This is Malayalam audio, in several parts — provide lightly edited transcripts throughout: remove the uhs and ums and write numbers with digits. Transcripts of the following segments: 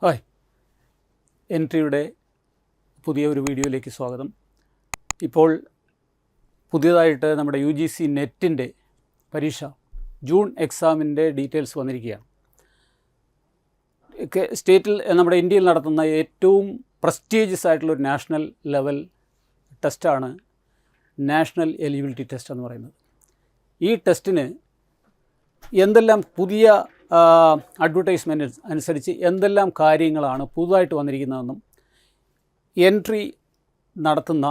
ഹായ്, എൻട്രിയുടെ പുതിയ ഒരു വീഡിയോയിലേക്ക് സ്വാഗതം. ഇപ്പോൾ പുതിയതായിട്ട് നമ്മുടെ UGC നെറ്റിൻ്റെ പരീക്ഷ ജൂൺ എക്സാമിൻ്റെ ഡീറ്റെയിൽസ് വന്നിരിക്കുകയാണ്. സ്റ്റേറ്റിൽ നമ്മുടെ ഇന്ത്യയിൽ നടത്തുന്ന ഏറ്റവും പ്രസ്റ്റീജിയസ് ആയിട്ടുള്ളൊരു നാഷണൽ ലെവൽ ടെസ്റ്റാണ് നാഷണൽ എലിജിബിലിറ്റി ടെസ്റ്റ് എന്ന് പറയുന്നത്. ഈ ടെസ്റ്റിന് എന്തെല്ലാം പുതിയ അഡ്വർടൈസ്മെൻറ്റ് അനുസരിച്ച് എന്തെല്ലാം കാര്യങ്ങളാണ് പുതുതായിട്ട് വന്നിരിക്കുന്നതെന്നും എൻട്രി നടത്തുന്ന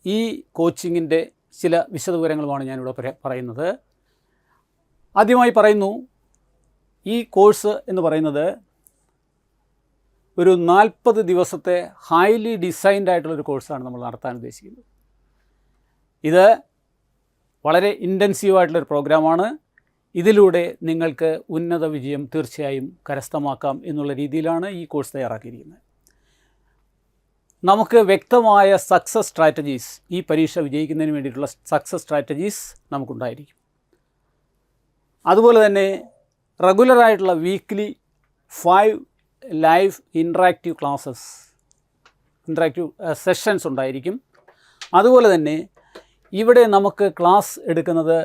ഈ കോച്ചിങ്ങിൻ്റെ ചില വിശദവിവരങ്ങളുമാണ് ഞാനിവിടെ പറയുന്നത്. ആദ്യമായി പറയുന്നു, ഈ കോഴ്സ് എന്ന് പറയുന്നത് ഒരു 40 ദിവസത്തെ ഹൈലി ഡിസൈൻഡ് ആയിട്ടുള്ളൊരു കോഴ്സാണ് നമ്മൾ നടത്താൻ ഉദ്ദേശിക്കുന്നത്. ഇത് വളരെ ഇൻറ്റൻസീവായിട്ടുള്ളൊരു പ്രോഗ്രാമാണ്. ഇതിലൂടെ നിങ്ങൾക്ക് ഉന്നത വിജയം തീർച്ചയായും കരസ്ഥമാക്കാം എന്നുള്ള രീതിയിലാണ് ഈ കോഴ്സ് തയ്യാറാക്കിയിരിക്കുന്നത്. നമുക്ക് വ്യക്തമായ സക്സസ് സ്ട്രാറ്റജീസ്, ഈ പരീക്ഷ വിജയിക്കുന്നതിന് വേണ്ടിയിട്ടുള്ള സക്സസ് സ്ട്രാറ്റജീസ് നമുക്കുണ്ടായിരിക്കും. അതുപോലെ തന്നെ റെഗുലറായിട്ടുള്ള വീക്ക്ലി 5 ലൈവ് ഇൻട്രാക്റ്റീവ് സെഷൻസ് ഉണ്ടായിരിക്കും. അതുപോലെ തന്നെ ഇവിടെ നമുക്ക് ക്ലാസ് എടുക്കുന്നത്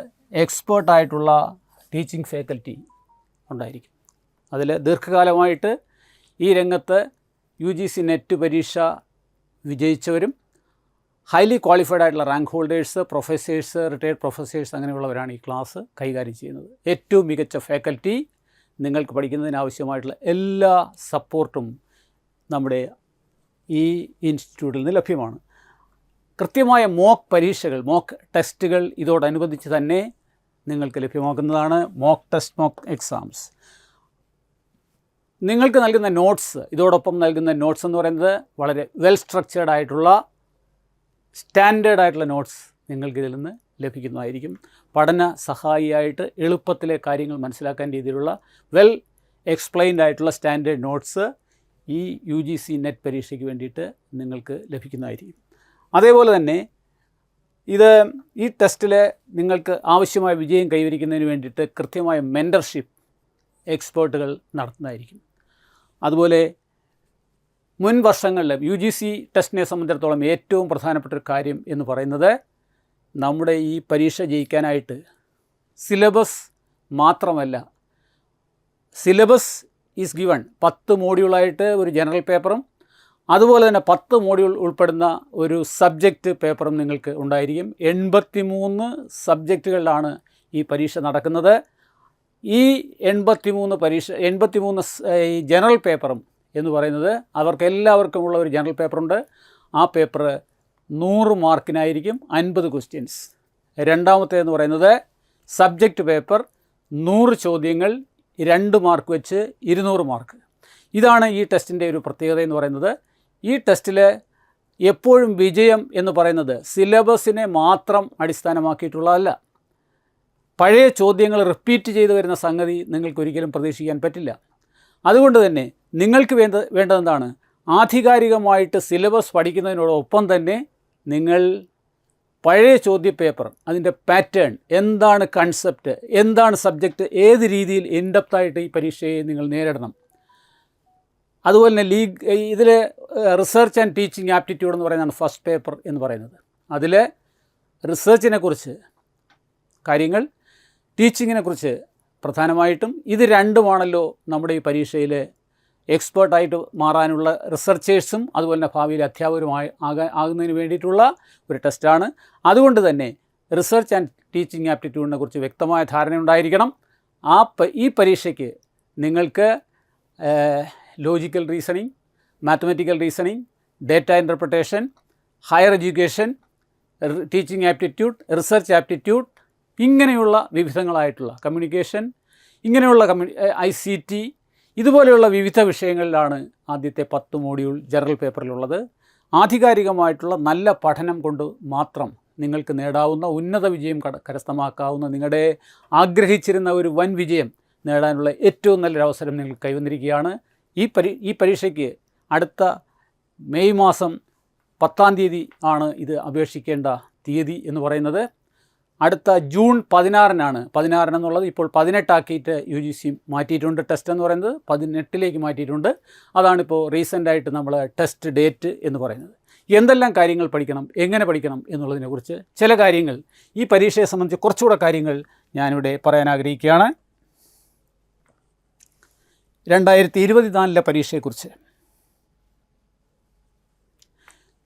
എക്സ്പേർട്ടായിട്ടുള്ള ടീച്ചിങ് ഫാക്കൽറ്റി ഉണ്ടായിരിക്കും. അതിൽ ദീർഘകാലമായിട്ട് ഈ രംഗത്ത് UGC നെറ്റ് പരീക്ഷ വിജയിച്ചവരും ഹൈലി ക്വാളിഫൈഡ് ആയിട്ടുള്ള rank holders, professors, retired professors അങ്ങനെയുള്ളവരാണ് ഈ ക്ലാസ് കൈകാര്യം ചെയ്യുന്നത്. ഏറ്റവും മികച്ച ഫാക്കൽറ്റി നിങ്ങൾക്ക് പഠിക്കുന്നതിനാവശ്യമായിട്ടുള്ള എല്ലാ സപ്പോർട്ടും നമ്മുടെ ഈ ഇൻസ്റ്റിറ്റ്യൂട്ടിൽ നിന്ന് ലഭ്യമാണ്. കൃത്യമായ മോക്ക് പരീക്ഷകൾ, മോക്ക് ടെസ്റ്റുകൾ ഇതോടനുബന്ധിച്ച് തന്നെ നിങ്ങൾക്ക് ലഭ്യമാക്കുന്നതാണ്. Mock test, mock exams. നിങ്ങൾക്ക് നൽകുന്ന നോട്ട്സ്, ഇതോടൊപ്പം നൽകുന്ന നോട്ട്സ് എന്ന് പറയുന്നത് വളരെ വെൽ സ്ട്രക്ചേർഡ് ആയിട്ടുള്ള സ്റ്റാൻഡേർഡ് ആയിട്ടുള്ള നോട്ട്സ് നിങ്ങൾക്ക് ഇതിൽ നിന്ന് ലഭിക്കുന്നതായിരിക്കും. പഠന സഹായിയായിട്ട് എളുപ്പത്തിലെ കാര്യങ്ങൾ മനസ്സിലാക്കാൻ രീതിയിലുള്ള വെൽ എക്സ്പ്ലെയിൻഡ് ആയിട്ടുള്ള സ്റ്റാൻഡേർഡ് നോട്ട്സ് ഈ UGC നെറ്റ് പരീക്ഷയ്ക്ക് വേണ്ടിയിട്ട് നിങ്ങൾക്ക് ലഭിക്കുന്നതായിരിക്കും. അതേപോലെ തന്നെ ഈ ടെസ്റ്റിൽ നിങ്ങൾക്ക് ആവശ്യമായ വിജയം കൈവരിക്കുന്നതിന് വേണ്ടിയിട്ട് കൃത്യമായ മെൻറ്റർഷിപ്പ് എക്സ്പേർട്ടുകൾ നടത്തുന്നതായിരിക്കും. അതുപോലെ മുൻ വർഷങ്ങളിൽ UGC ടെസ്റ്റിനെ സംബന്ധിച്ചിടത്തോളം ഏറ്റവും പ്രധാനപ്പെട്ട ഒരു കാര്യം എന്ന് പറയുന്നത്, നമ്മുടെ ഈ പരീക്ഷ ജയിക്കാനായിട്ട് സിലബസ് മാത്രമല്ല, സിലബസ് ഈസ് ഗിവൺ 10 മോഡ്യൂളായിട്ട് ഒരു ജനറൽ പേപ്പറും അതുപോലെ തന്നെ 10 മോഡ്യൂൾ ഉൾപ്പെടുന്ന ഒരു സബ്ജക്റ്റ് പേപ്പറും നിങ്ങൾക്ക് ഉണ്ടായിരിക്കും. 83 ഈ പരീക്ഷ നടക്കുന്നത്. ഈ 83 ഈ ജനറൽ പേപ്പറും എന്ന് പറയുന്നത് അവർക്കെല്ലാവർക്കുമുള്ള ഒരു ജനറൽ പേപ്പറുണ്ട്. ആ പേപ്പർ 100 മാർക്കിനായിരിക്കും, 50 ക്വസ്റ്റ്യൻസ്. രണ്ടാമത്തേതെന്ന് പറയുന്നത് സബ്ജക്റ്റ് പേപ്പർ, 100 ചോദ്യങ്ങൾ, 2 മാർക്ക് വെച്ച് 200 മാർക്ക്. ഇതാണ് ഈ ടെസ്റ്റിൻ്റെ ഒരു പ്രത്യേകത എന്ന് പറയുന്നത്. ഈ ടെസ്റ്റിൽ എപ്പോഴും വിജയം എന്ന് പറയുന്നത് സിലബസിനെ മാത്രം അടിസ്ഥാനമാക്കിയിട്ടുള്ളതല്ല. പഴയ ചോദ്യങ്ങൾ റിപ്പീറ്റ് ചെയ്തു വരുന്ന സംഗതി നിങ്ങൾക്കൊരിക്കലും പ്രതീക്ഷിക്കാൻ പറ്റില്ല. അതുകൊണ്ട് തന്നെ നിങ്ങൾക്ക് വേണ്ടതെന്താണ്, ആധികാരികമായിട്ട് സിലബസ് പഠിക്കുന്നതിനോടൊപ്പം തന്നെ നിങ്ങൾ പഴയ ചോദ്യപേപ്പർ, അതിൻ്റെ പാറ്റേൺ എന്താണ്, കൺസെപ്റ്റ് എന്താണ്, സബ്ജക്റ്റ് ഏത് രീതിയിൽ ഇൻഡെപ്തായിട്ട് ഈ പരീക്ഷയെ നിങ്ങൾ നേരിടണം. അതുപോലെ തന്നെ ഇതിൽ റിസർച്ച് ആൻഡ് ടീച്ചിങ് ആപ്റ്റിറ്റ്യൂഡ് എന്ന് പറയുന്നതാണ് ഫസ്റ്റ് പേപ്പർ എന്ന് പറയുന്നത്. അതിൽ റിസർച്ചിനെ കുറിച്ച് കാര്യങ്ങൾ, ടീച്ചിങ്ങിനെ കുറിച്ച് പ്രധാനമായിട്ടും, ഇത് രണ്ടുമാണല്ലോ നമ്മുടെ ഈ പരീക്ഷയിൽ എക്സ്പേർട്ടായിട്ട് മാറാനുള്ള റിസർച്ചേഴ്സും അതുപോലെ തന്നെ ഭാവിയിൽ അധ്യാപകരുമായി ആകുന്നതിന് വേണ്ടിയിട്ടുള്ള ഒരു ടെസ്റ്റാണ്. അതുകൊണ്ട് തന്നെ റിസർച്ച് ആൻഡ് ടീച്ചിങ് ആപ്റ്റിറ്റ്യൂഡിനെ കുറിച്ച് വ്യക്തമായ ധാരണ ഉണ്ടായിരിക്കണം. ഈ പരീക്ഷയ്ക്ക് നിങ്ങൾക്ക് logical reasoning, mathematical reasoning, data interpretation, higher education, teaching aptitude, research aptitude, ഇങ്ങനെയുള്ള വിവിധങ്ങളായിട്ടുള്ള കമ്മ്യൂണിക്കേഷൻ, ഇങ്ങനെയുള്ള ICT, ഇതുപോലെയുള്ള വിവിധ വിഷയങ്ങളിലാണ് ആദ്യത്തെ 10 മോഡ്യൂൾ ജനറൽ പേപ്പറിലുള്ളത്. ആധികാരികമായിട്ടുള്ള നല്ല പഠനം കൊണ്ട് മാത്രം നിങ്ങൾക്ക് നേടാവുന്ന ഉന്നത വിജയം കരസ്ഥമാക്കാവുന്ന, നിങ്ങളുടെ ആഗ്രഹിച്ചിരുന്ന ഒരു വൻ വിജയം നേടാനുള്ള ഏറ്റവും നല്ലൊരു അവസരം നിങ്ങൾ കൈവന്നിരിക്കുകയാണ്. ഈ പരീക്ഷയ്ക്ക് അടുത്ത മെയ് മാസം 10-ാം തീയതി ആണ് ഇത് അപേക്ഷിക്കേണ്ട തീയതി എന്ന് പറയുന്നത്. അടുത്ത ജൂൺ 16-നാണ്. 16 എന്നുള്ളത് ഇപ്പോൾ 18 ആക്കിയിട്ട് UGC മാറ്റിയിട്ടുണ്ട്. ടെസ്റ്റ് എന്ന് പറയുന്നത് 18 മാറ്റിയിട്ടുണ്ട്. അതാണിപ്പോൾ റീസെൻ്റായിട്ട് നമ്മൾ ടെസ്റ്റ് ഡേറ്റ് എന്ന് പറയുന്നത്. എന്തെല്ലാം കാര്യങ്ങൾ പഠിക്കണം, എങ്ങനെ പഠിക്കണം എന്നുള്ളതിനെക്കുറിച്ച് ചില കാര്യങ്ങൾ, ഈ പരീക്ഷയെ സംബന്ധിച്ച് കുറച്ചുകൂടെ കാര്യങ്ങൾ ഞാനിവിടെ പറയാൻ ആഗ്രഹിക്കുകയാണ്. 2024 പരീക്ഷയെക്കുറിച്ച്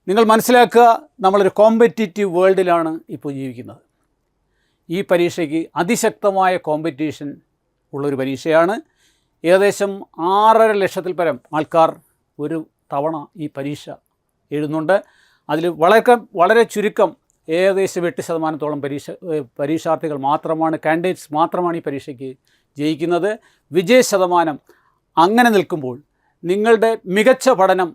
നിങ്ങൾ മനസ്സിലാക്കുക, നമ്മളൊരു കോമ്പറ്റീറ്റീവ് വേൾഡിലാണ് ഇപ്പോൾ ജീവിക്കുന്നത്. ഈ പരീക്ഷയ്ക്ക് അതിശക്തമായ കോമ്പറ്റീഷൻ ഉള്ളൊരു പരീക്ഷയാണ്. ഏകദേശം 6.5 ലക്ഷത്തിൽ പരം ആൾക്കാർ ഒരു തവണ ഈ പരീക്ഷ എഴുതുന്നുണ്ട്. അതിൽ വളരെ ചുരുക്കം, ഏകദേശം 8% പരീക്ഷാർത്ഥികൾ മാത്രമാണ്, കാൻഡിഡേറ്റ്സ് മാത്രമാണ് ഈ പരീക്ഷയ്ക്ക് ജയിക്കുന്നത്. വിജയ ശതമാനം അങ്ങനെ നിൽക്കുമ്പോൾ നിങ്ങളുടെ മികച്ച പഠനം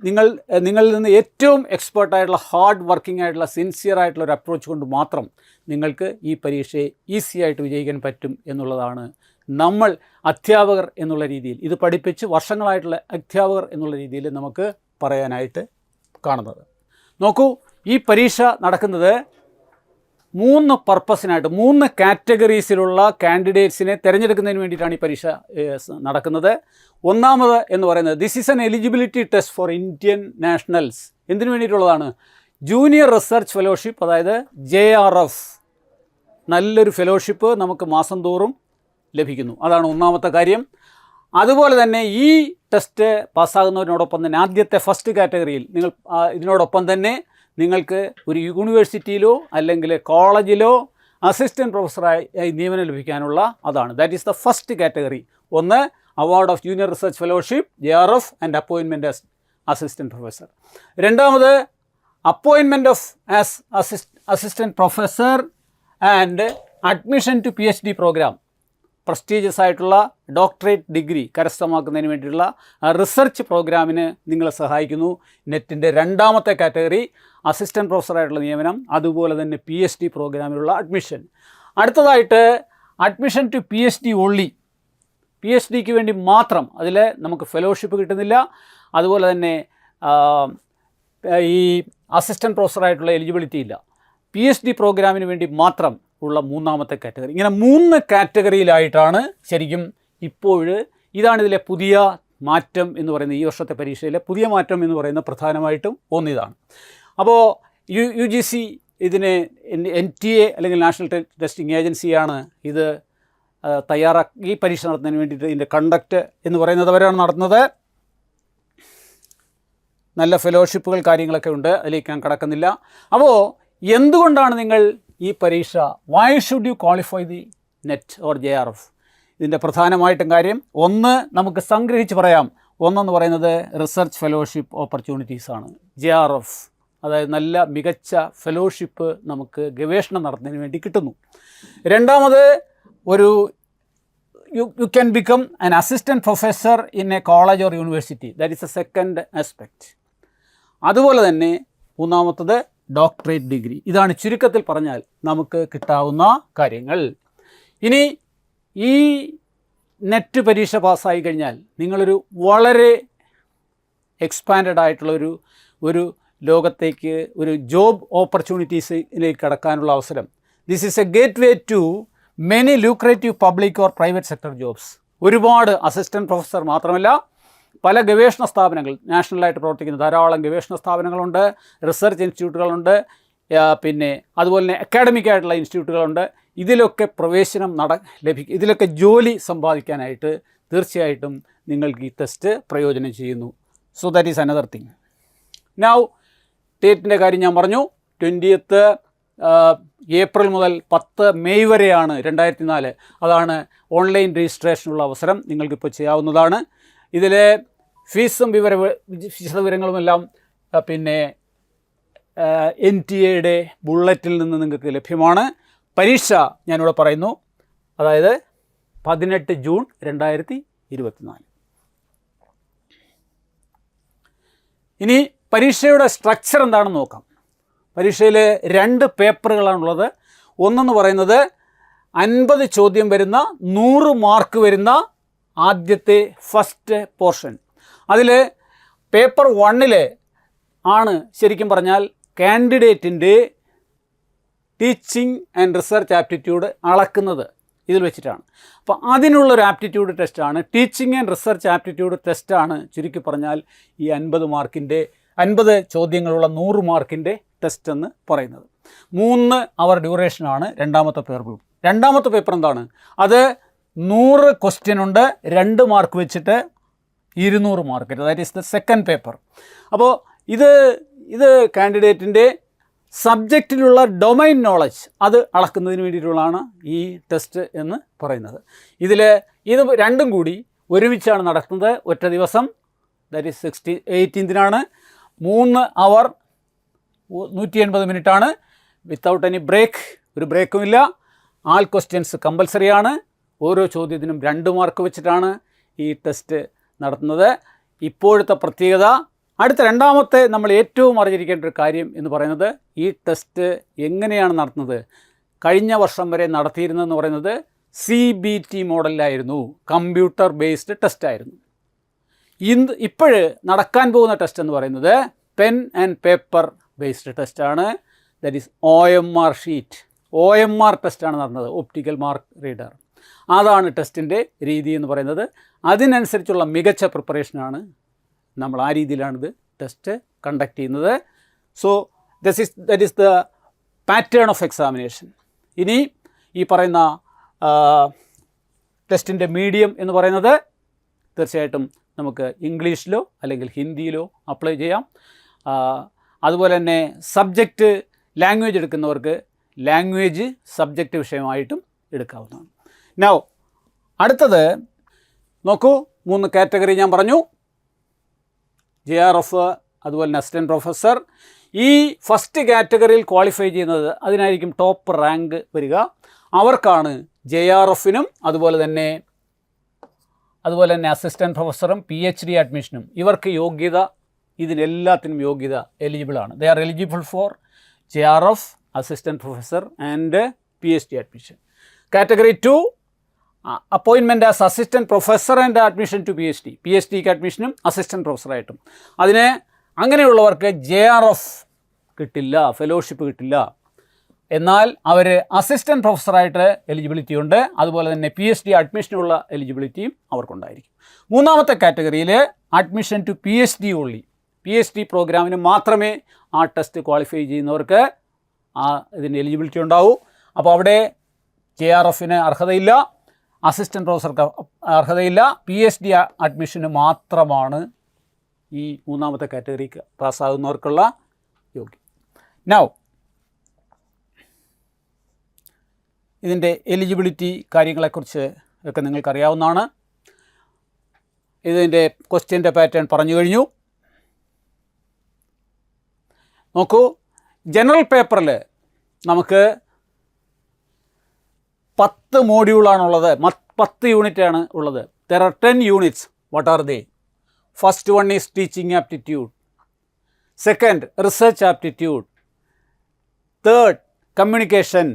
നിങ്ങളിൽ നിന്ന് ഏറ്റവും എക്സ്പേർട്ടായിട്ടുള്ള, ഹാർഡ് വർക്കിംഗ് ആയിട്ടുള്ള, സിൻസിയർ ആയിട്ടുള്ള ഒരു അപ്രോച്ച് കൊണ്ട് മാത്രം നിങ്ങൾക്ക് ഈ പരീക്ഷയെ ഈസി ആയിട്ട് വിജയിക്കാൻ പറ്റും എന്നുള്ളതാണ് നമ്മൾ അധ്യാപകർ എന്നുള്ള രീതിയിൽ, ഇത് പഠിപ്പിച്ച് വർഷങ്ങളായിട്ടുള്ള അധ്യാപകർ എന്നുള്ള രീതിയിൽ നമുക്ക് പറയാനായിട്ട് കാണുന്നത്. നോക്കൂ, ഈ പരീക്ഷ നടക്കുന്നത് 3 പർപ്പസിനായിട്ട്, 3 കാറ്റഗറീസിലുള്ള കാൻഡിഡേറ്റ്സിനെ തിരഞ്ഞെടുക്കുന്നതിന് വേണ്ടിയിട്ടാണ് ഈ പരീക്ഷ നടക്കുന്നത്. ഒന്നാമത് എന്ന് പറയുന്നത്, this is N eligibility test for Indian Nationals. എന്തിനു വേണ്ടിയിട്ടുള്ളതാണ്? ജൂനിയർ റിസർച്ച് ഫെലോഷിപ്പ്, അതായത് JRF. നല്ലൊരു ഫെലോഷിപ്പ് നമുക്ക് മാസം തോറും ലഭിക്കുന്നു. അതാണ് ഒന്നാമത്തെ കാര്യം. അതുപോലെ തന്നെ ഈ ടെസ്റ്റ് പാസ്സാകുന്നതിനോടൊപ്പം തന്നെ ആദ്യത്തെ ഫസ്റ്റ് കാറ്റഗറിയിൽ ഇതിനോടൊപ്പം തന്നെ നിങ്ങൾക്ക് ഒരു യൂണിവേഴ്സിറ്റിയിലോ അല്ലെങ്കിൽ കോളേജിലോ അസിസ്റ്റൻറ്റ് പ്രൊഫസറായി നിയമനം ലഭിക്കാനുള്ള അതാണ്. That is the first category. ഒന്ന്, award of junior research fellowship JRF and appointment as assistant professor. രണ്ടാമത്, appointment of as assistant professor and admission to PhD programme. Prestigious ആയിട്ടുള്ള ഡോക്ടറേറ്റ് ഡിഗ്രി കരസ്ഥമാക്കുന്നതിന് വേണ്ടിയിട്ടുള്ള റിസർച്ച് പ്രോഗ്രാമിന് നിങ്ങളെ സഹായിക്കുന്നു. നെറ്റിൻ്റെ രണ്ടാമത്തെ കാറ്റഗറി അസിസ്റ്റൻറ്റ് പ്രൊഫസറായിട്ടുള്ള നിയമനം, അതുപോലെ തന്നെ PhD പ്രോഗ്രാമിലുള്ള അഡ്മിഷൻ. അടുത്തതായിട്ട് അഡ്മിഷൻ ടു PhD ഓൺലി, PhDക്ക് വേണ്ടി മാത്രം. അതിൽ നമുക്ക് ഫെലോഷിപ്പ് കിട്ടുന്നില്ല. അതുപോലെ തന്നെ ഈ അസിസ്റ്റൻറ്റ് പ്രൊഫസറായിട്ടുള്ള എലിജിബിലിറ്റി ഇല്ല. PhD പ്രോഗ്രാമിന് വേണ്ടി മാത്രം ഉള്ള മൂന്നാമത്തെ കാറ്റഗറി. ഇങ്ങനെ 3 കാറ്റഗറിയിലായിട്ടാണ് ശരിക്കും ഇതാണ് ഇതിലെ പുതിയ മാറ്റം എന്ന് പറയുന്നത്. ഈ വർഷത്തെ പരീക്ഷയിലെ പുതിയ മാറ്റം എന്ന് പറയുന്നത് പ്രധാനമായിട്ടും ഒന്നിതാണ്. അപ്പോൾ UGC ഇതിനെ NTA അല്ലെങ്കിൽ നാഷണൽ ടെസ്റ്റിംഗ് ഏജൻസിയാണ് ഇത് ഈ പരീക്ഷ നടത്തുന്നതിന് വേണ്ടിയിട്ട് ഇതിൻ്റെ കണ്ടക്റ്റ് എന്ന് പറയുന്നത് അവരാണ് നടത്തുന്നത്. നല്ല ഫെലോഷിപ്പുകൾ കാര്യങ്ങളൊക്കെ ഉണ്ട്, അതിലേക്ക് ഞാൻ കടക്കുന്നില്ല. അപ്പോൾ എന്തുകൊണ്ടാണ് നിങ്ങൾ ഈ പരീക്ഷ, why should you qualify the net or JRF? ഇതിൻ്റെ പ്രധാനമായിട്ടും കാര്യം ഒന്ന് നമുക്ക് സംഗ്രഹിച്ച് പറയാം. ഒന്നെന്ന് പറയുന്നത് റിസർച്ച് ഫെലോഷിപ്പ് ഓപ്പർച്യൂണിറ്റീസാണ്. JRF അതായത് നല്ല മികച്ച ഫെലോഷിപ്പ് നമുക്ക് ഗവേഷണം നടത്തുന്നതിന് വേണ്ടി കിട്ടുന്നു. രണ്ടാമത്, you can become an assistant professor in a college or university. That is the second aspect. അതുപോലെ തന്നെ മൂന്നാമത്തത് ഡോക്ടറേറ്റ് ഡിഗ്രി. ഇതാണ് ചുരുക്കത്തിൽ പറഞ്ഞാൽ നമുക്ക് കിട്ടാവുന്ന കാര്യങ്ങൾ. ഇനി ഈ നെറ്റ് പരീക്ഷ പാസ്സായി കഴിഞ്ഞാൽ നിങ്ങളൊരു വളരെ എക്സ്പാൻഡഡ് ആയിട്ടുള്ള ഒരു ലോകത്തേക്ക്, ഒരു ജോബ് ഓപ്പർച്യൂണിറ്റീസിലേക്ക് കടക്കാനുള്ള അവസരം. This is a gateway to many lucrative public or private sector jobs. ഒരുപാട് അസിസ്റ്റൻറ്റ് പ്രൊഫസർ മാത്രമല്ല, പല ഗവേഷണ സ്ഥാപനങ്ങൾ, നാഷണലായിട്ട് പ്രവർത്തിക്കുന്ന ധാരാളം ഗവേഷണ സ്ഥാപനങ്ങളുണ്ട്, റിസർച്ച് ഇൻസ്റ്റിറ്റ്യൂട്ടുകളുണ്ട്, പിന്നെ അതുപോലെ തന്നെ അക്കാഡമിക് ആയിട്ടുള്ള ഇൻസ്റ്റിറ്റ്യൂട്ടുകളുണ്ട്. ഇതിലൊക്കെ പ്രവേശനം ലഭിക്കും. ഇതിലൊക്കെ ജോലി സമ്പാദിക്കാനായിട്ട് തീർച്ചയായിട്ടും നിങ്ങൾക്ക് ഈ ടെസ്റ്റ് പ്രയോജനം ചെയ്യുന്നു. So that is another thing. Now ഡേറ്റിൻ്റെ കാര്യം ഞാൻ പറഞ്ഞു. 20th ഏപ്രിൽ മുതൽ 10 മെയ് വരെയാണ് 2004. അതാണ് ഓൺലൈൻ രജിസ്ട്രേഷനുള്ള അവസരം. നിങ്ങൾക്കിപ്പോൾ ചെയ്യാവുന്നതാണ്. ഇതിലെ ഫീസും വിശദവിവരങ്ങളുമെല്ലാം പിന്നെ NTA ബുള്ളറ്റിൽ നിന്ന് നിങ്ങൾക്ക് ലഭ്യമാണ്. പരീക്ഷ ഞാനിവിടെ പറയുന്നു, അതായത് 18 ജൂൺ 2024. ഇനി പരീക്ഷയുടെ സ്ട്രക്ചർ എന്താണെന്ന് നോക്കാം. പരീക്ഷയിൽ 2 പേപ്പറുകളാണുള്ളത്. ഒന്നെന്ന് പറയുന്നത് 50 ചോദ്യം വരുന്ന 100 മാർക്ക് വരുന്ന ആദ്യത്തെ ഫസ്റ്റ് പോർഷൻ. അതിൽ പേപ്പർ 1 ആണ് ശരിക്കും പറഞ്ഞാൽ കാൻഡിഡേറ്റിൻ്റെ ടീച്ചിങ് ആൻഡ് റിസർച്ച് ആപ്റ്റിറ്റ്യൂഡ് അളക്കുന്നത് ഇതിൽ വെച്ചിട്ടാണ്. അപ്പോൾ അതിനുള്ളൊരു ആപ്റ്റിറ്റ്യൂഡ് ടെസ്റ്റാണ്, ടീച്ചിങ് ആൻഡ് റിസർച്ച് ആപ്റ്റിറ്റ്യൂഡ് ടെസ്റ്റാണ് ചുരുക്കി പറഞ്ഞാൽ ഈ 50 ചോദ്യങ്ങളുള്ള 100 മാർക്കിൻ്റെ ടെസ്റ്റ് എന്ന് പറയുന്നത്. 3 അവർ ഡ്യൂറേഷനാണ് രണ്ടാമത്തെ പേപ്പർ എന്താണ്? അത് 100 ക്വസ്റ്റ്യൻ ഉണ്ട്, 2 മാർക്ക് വെച്ചിട്ട് 200 mark. That is the second paper. അപ്പോൾ ഇത് കാൻഡിഡേറ്റിൻ്റെ സബ്ജക്റ്റിലുള്ള ഡൊമൈൻ നോളജ് അത് അളക്കുന്നതിന് വേണ്ടിയിട്ടുള്ളതാണ് ഈ ടെസ്റ്റ് എന്ന് പറയുന്നത്. ഇത് രണ്ടും കൂടി ഒരുമിച്ചാണ് നടക്കുന്നത് ഒറ്റ ദിവസം. ദാറ്റ് ഈസ് 18th 3 അവർ 180 മിനിറ്റാണ്, വിത്തൗട്ട് എനി ബ്രേക്ക്, ഒരു ബ്രേക്കുമില്ല. ആൾ ക്വസ്റ്റ്യൻസ് കമ്പൽസറിയാണ്. ഓരോ ചോദ്യത്തിനും 2 മാർക്ക് വെച്ചിട്ടാണ് ഈ ടെസ്റ്റ് നടത്തുന്നത്. ഇപ്പോഴത്തെ പ്രത്യേകത, രണ്ടാമത്തെ നമ്മൾ ഏറ്റവും അറിഞ്ഞിരിക്കേണ്ട ഒരു കാര്യം എന്ന് പറയുന്നത്, ഈ ടെസ്റ്റ് എങ്ങനെയാണ് നടത്തുന്നത്? കഴിഞ്ഞ വർഷം വരെ നടത്തിയിരുന്നതെന്ന് പറയുന്നത് CBT മോഡലിലായിരുന്നു, കമ്പ്യൂട്ടർ ബേസ്ഡ് ടെസ്റ്റായിരുന്നു. ഇപ്പോഴ് നടക്കാൻ പോകുന്ന ടെസ്റ്റ് എന്ന് പറയുന്നത് പെൻ ആൻഡ് പേപ്പർ ബേസ്ഡ് ടെസ്റ്റാണ്. That is OMR sheet, OMR ടെസ്റ്റാണ് നടന്നത്, ഒപ്റ്റിക്കൽ മാർക്ക് റീഡർ. അതാണ് ടെസ്റ്റിൻ്റെ രീതി എന്ന് പറയുന്നത്. അതിനനുസരിച്ചുള്ള മികച്ച പ്രിപ്പറേഷനാണ് നമ്മൾ, ആ രീതിയിലാണിത് ടെസ്റ്റ് കണ്ടക്ട് ചെയ്യുന്നത്. So that is the pattern of examination. ഇനി ഈ പറയുന്ന ടെസ്റ്റിൻ്റെ മീഡിയം എന്ന് പറയുന്നത് തീർച്ചയായിട്ടും നമുക്ക് ഇംഗ്ലീഷിലോ അല്ലെങ്കിൽ ഹിന്ദിയിലോ അപ്ലൈ ചെയ്യാം. അതുപോലെ തന്നെ സബ്ജക്റ്റ് ലാംഗ്വേജ് എടുക്കുന്നവർക്ക് ലാംഗ്വേജ് സബ്ജക്റ്റ് വിഷയമായിട്ടും എടുക്കാവുന്നതാണ്. നൗ അടുത്തത് നോക്കൂ, 3 കാറ്റഗറി ഞാൻ പറഞ്ഞു, JRF അതുപോലെ തന്നെ അസിസ്റ്റൻറ്റ് പ്രൊഫസർ. ഈ ഫസ്റ്റ് കാറ്റഗറിയിൽ ക്വാളിഫൈ ചെയ്യുന്നത്, അതിനായിരിക്കും ടോപ്പ് റാങ്ക് വരിക. അവർക്കാണ് JRFനും അതുപോലെ തന്നെ അസിസ്റ്റൻറ്റ് പ്രൊഫസറും PhD അഡ്മിഷനും ഇവർക്ക് യോഗ്യത, ഇതിനെല്ലാത്തിനും യോഗ്യത എലിജിബിളാണ്. They are eligible for JRF, assistant professor and PhD admission. Category 2 appointment as assistant professor and admission to PhDക്ക് അഡ്മിഷനും അസിസ്റ്റൻറ്റ് പ്രൊഫസറായിട്ടും. അങ്ങനെയുള്ളവർക്ക് JRF കിട്ടില്ല, ഫെലോഷിപ്പ് കിട്ടില്ല. എന്നാൽ അവർ അസിസ്റ്റൻറ്റ് പ്രൊഫസറായിട്ട് എലിജിബിലിറ്റി ഉണ്ട്, അതുപോലെ തന്നെ PhD അഡ്മിഷനുള്ള എലിജിബിലിറ്റിയും അവർക്കുണ്ടായിരിക്കും. മൂന്നാമത്തെ കാറ്റഗറിയിൽ admission to PhD only, PhD പ്രോഗ്രാമിന് മാത്രമേ ആ ടെസ്റ്റ് ക്വാളിഫൈ ചെയ്യുന്നവർക്ക് ഇതിന് എലിജിബിലിറ്റി ഉണ്ടാവൂ. അപ്പോൾ അവിടെ JRFന് അർഹതയില്ല, അസിസ്റ്റൻറ്റ് പ്രൊഫസർക്ക് അർഹതയില്ല, PhD അഡ്മിഷന് മാത്രമാണ് ഈ മൂന്നാമത്തെ കാറ്റഗറിക്ക് പാസ്സാകുന്നവർക്കുള്ള യോഗ്യത. നൗ ഇതിൻ്റെ എലിജിബിലിറ്റി കാര്യങ്ങളെക്കുറിച്ച് ഒക്കെ നിങ്ങൾക്കറിയാവുന്നതാണ്. ഇതിൻ്റെ ക്വസ്റ്റ്യൻ്റെ പാറ്റേൺ പറഞ്ഞു കഴിഞ്ഞു. നോക്കൂ, ജനറൽ പേപ്പറിൽ നമുക്ക് 10 മോഡ്യൂളാണുള്ളത്, 10 യൂണിറ്റാണ് ഉള്ളത്. There are 10 units. What are they? First one is teaching aptitude. Second, research aptitude. Third, communication.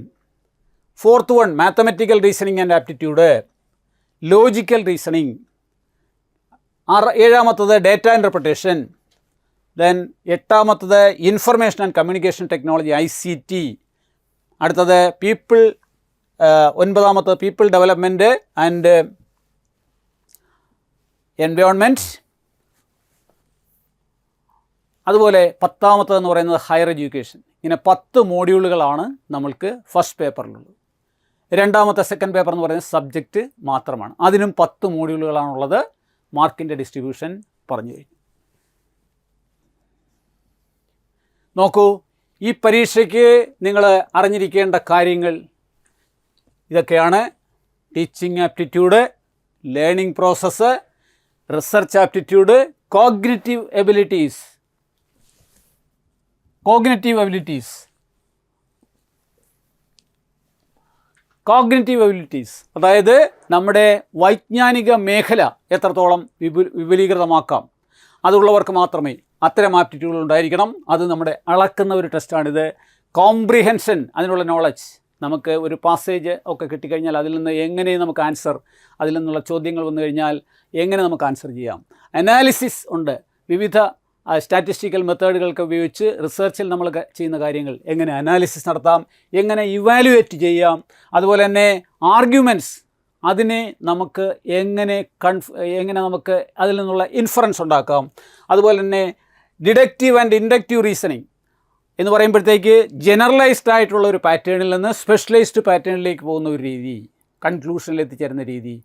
Fourth one, mathematical reasoning and aptitude. Logical reasoning. ഏഴാമത്തത് data interpretation. Then എട്ടാമത്തത് information and communication technology, ICT. അടുത്തത് ഒൻപതാമത്തത് people development and environment. അതുപോലെ 10ാമത്തതെന്ന് പറയുന്നത് ഹയർ എഡ്യൂക്കേഷൻ. ഇങ്ങനെ 10 മോഡ്യൂളുകളാണ് നമ്മൾക്ക് ഫസ്റ്റ് പേപ്പറിലുള്ളത്. രണ്ടാമത്തെ സെക്കൻഡ് പേപ്പർ എന്ന് പറയുന്നത് സബ്ജക്റ്റ് മാത്രമാണ്. അതിനും 10 മോഡ്യൂളുകളാണുള്ളത്. മാർക്കിൻ്റെ ഡിസ്ട്രിബ്യൂഷൻ പറഞ്ഞു കഴിഞ്ഞു. നോക്കൂ, ഈ പരീക്ഷയ്ക്ക് നിങ്ങൾ അറിഞ്ഞിരിക്കേണ്ട കാര്യങ്ങൾ ഇതൊക്കെയാണ്: teaching aptitude, learning process, research aptitude, cognitive abilities. അതായത് നമ്മുടെ വൈജ്ഞാനിക മേഖല എത്രത്തോളം വിപുലീകൃതമാക്കാം, അതുള്ളവർക്ക് മാത്രമേ അത്തരം ആപ്റ്റിറ്റ്യൂഡുകൾ ഉണ്ടായിരിക്കണം. അത് നമ്മുടെ അളക്കുന്ന ഒരു ടെസ്റ്റാണിത്. കോംപ്രിഹെൻഷൻ, അതിനുള്ള നോളജ്, നമുക്ക് ഒരു പാസേജ് ഒക്കെ കിട്ടിക്കഴിഞ്ഞാൽ അതിൽ നിന്ന് എങ്ങനെ നമുക്ക് അതിൽ നിന്നുള്ള ചോദ്യങ്ങൾ വന്നു കഴിഞ്ഞാൽ എങ്ങനെ നമുക്ക് ആൻസർ ചെയ്യാം. അനാലിസിസ് ഉണ്ട്, വിവിധ സ്റ്റാറ്റിസ്റ്റിക്കൽ മെത്തേഡുകൾക്ക് ഉപയോഗിച്ച് റിസർച്ചിൽ നമ്മൾ ചെയ്യുന്ന കാര്യങ്ങൾ എങ്ങനെ അനാലിസിസ് നടത്താം, എങ്ങനെ ഇവാലുവേറ്റ് ചെയ്യാം, അതുപോലെ തന്നെ ആർഗ്യുമെൻറ്റ്സ് അതിനെ നമുക്ക് എങ്ങനെ നമുക്ക് അതിൽ നിന്നുള്ള ഇൻഫറൻസ് ഉണ്ടാക്കാം, അതുപോലെ തന്നെ ഡിഡക്റ്റീവ് ആൻഡ് ഇൻഡക്റ്റീവ് റീസണിങ് എന്ന് പറയുമ്പോഴത്തേക്ക് ജനറലൈസ്ഡ് ആയിട്ടുള്ള ഒരു പാറ്റേണിൽ നിന്ന് സ്പെഷ്യലൈസ്ഡ് പാറ്റേണിലേക്ക് പോകുന്ന ഒരു രീതി, കൺക്ലൂഷനിൽ എത്തിച്ചേരുന്ന രീതി,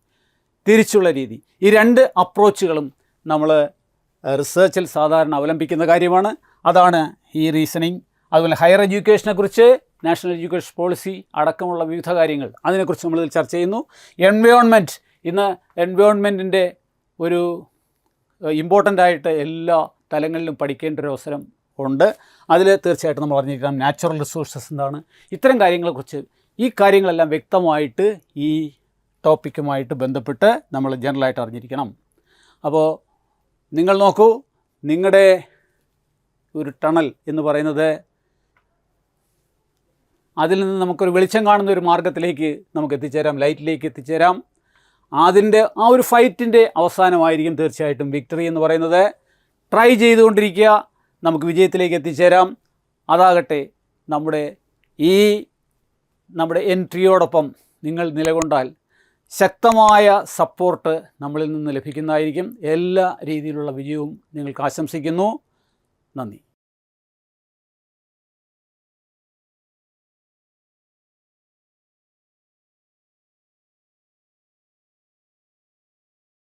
തിരിച്ചുള്ള രീതി, ഈ രണ്ട് അപ്രോച്ചുകളും നമ്മൾ റിസർച്ചിൽ സാധാരണ അവലംബിക്കുന്ന കാര്യമാണ്. അതാണ് ഈ റീസണിങ്. അതുപോലെ ഹയർ എഡ്യൂക്കേഷനെക്കുറിച്ച് നാഷണൽ എഡ്യൂക്കേഷൻ പോളിസി അടക്കമുള്ള വിവിധ കാര്യങ്ങൾ അതിനെക്കുറിച്ച് നമ്മളിതിൽ ചർച്ച ചെയ്യുന്നു. എൻവയോൺമെൻറ്റ്, ഇന്ന് എൻവയോൺമെൻറ്റിൻ്റെ ഒരു ഇമ്പോർട്ടൻ്റ് ആയിട്ട് എല്ലാ തലങ്ങളിലും പഠിക്കേണ്ട ഒരു അവസരം ഉണ്ട്. അതിൽ തീർച്ചയായിട്ടും നമ്മൾ അറിഞ്ഞിരിക്കണം നാച്ചുറൽ റിസോഴ്സസ് എന്താണ്, ഇത്തരം കാര്യങ്ങളെക്കുറിച്ച് ഈ കാര്യങ്ങളെല്ലാം വ്യക്തമായിട്ട് ഈ ടോപ്പിക്കുമായിട്ട് ബന്ധപ്പെട്ട് നമ്മൾ ജനറലായിട്ട് അറിഞ്ഞിരിക്കണം. അപ്പോൾ നിങ്ങൾ നോക്കൂ, നിങ്ങളുടെ ഒരു ടണൽ എന്ന് പറയുന്നത് അതിൽ നിന്ന് നമുക്കൊരു വെളിച്ചം കാണുന്ന ഒരു മാർഗ്ഗത്തിലേക്ക് നമുക്ക് എത്തിച്ചേരാം, ലൈറ്റിലേക്ക് എത്തിച്ചേരാം. അതിൻ്റെ ആ ഒരു ഫൈറ്റിൻ്റെ അവസാനമായിരിക്കും തീർച്ചയായിട്ടും വിക്ടറി എന്ന് പറയുന്നത്. ട്രൈ ചെയ്തുകൊണ്ടിരിക്കുക, നമുക്ക് വിജയത്തിലേക്ക് എത്തിച്ചേരാം. അതാകട്ടെ നമ്മുടെ എൻട്രിയോടൊപ്പം നിങ്ങൾ നിലകൊണ്ടാൽ ശക്തമായ സപ്പോർട്ട് നമ്മളിൽ നിന്ന് ലഭിക്കുന്നതായിരിക്കും. എല്ലാ രീതിയിലുള്ള വിജയവും നിങ്ങൾക്ക് ആശംസിക്കുന്നു. നന്ദി.